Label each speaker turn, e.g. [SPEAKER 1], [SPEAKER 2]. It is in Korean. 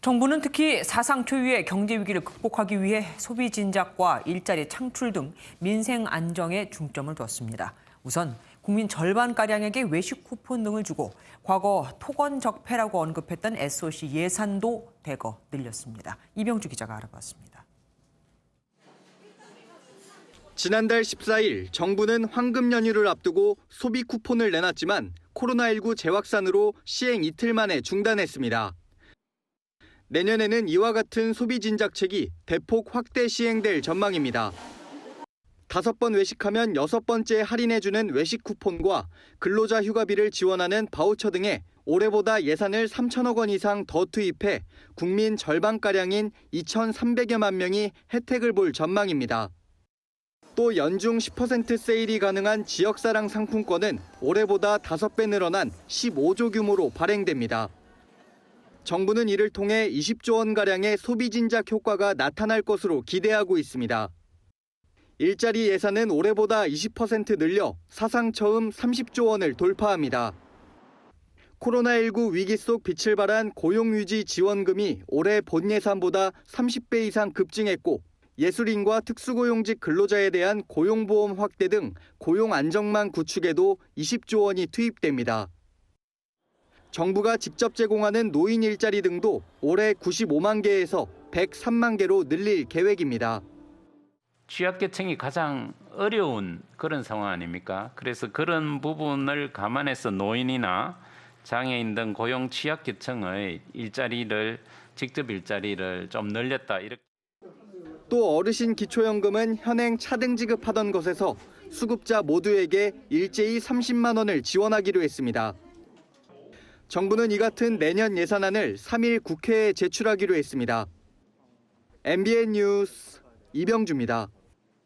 [SPEAKER 1] 정부는 특히 사상 초유의 경제 위기를 극복하기 위해 소비 진작과 일자리 창출 등 민생 안정에 중점을 뒀습니다. 우선 국민 절반가량에게 외식 쿠폰 등을 주고 과거 토건적폐라고 언급했던 SOC 예산도 대거 늘렸습니다. 이병주 기자가 알아봤습니다.
[SPEAKER 2] 지난달 14일 정부는 황금 연휴를 앞두고 소비 쿠폰을 내놨지만 코로나19 재확산으로 시행 이틀 만에 중단했습니다. 내년에는 이와 같은 소비 진작책이 대폭 확대 시행될 전망입니다. 5번 외식하면 6번째 할인해주는 외식 쿠폰과 근로자 휴가비를 지원하는 바우처 등에 올해보다 예산을 3천억 원 이상 더 투입해 국민 절반가량인 2,300여만 명이 혜택을 볼 전망입니다. 또 연중 10% 세일이 가능한 지역사랑 상품권은 올해보다 5배 늘어난 15조 규모로 발행됩니다. 정부는 이를 통해 20조 원가량의 소비 진작 효과가 나타날 것으로 기대하고 있습니다. 일자리 예산은 올해보다 20% 늘려 사상 처음 30조 원을 돌파합니다. 코로나19 위기 속 빛을 발한 고용유지 지원금이 올해 본 예산보다 30배 이상 급증했고 예술인과 특수고용직 근로자에 대한 고용보험 확대 등 고용 안정망 구축에도 20조 원이 투입됩니다. 정부가 직접 제공하는 노인 일자리 등도 올해 95만 개에서 103만 개로 늘릴 계획입니다.
[SPEAKER 3] 취약계층이 가장 어려운 그런 상황 아닙니까? 그래서 그런 부분을 감안해서 노인이나 장애인 등 고용 취약계층의 직접 일자리를 좀 늘렸다. 이렇게.
[SPEAKER 2] 또 어르신 기초연금은 현행 차등 지급하던 것에서 수급자 모두에게 일제히 30만 원을 지원하기로 했습니다. 정부는 이 같은 내년 예산안을 3일 국회에 제출하기로 했습니다. MBN 뉴스 이병주입니다.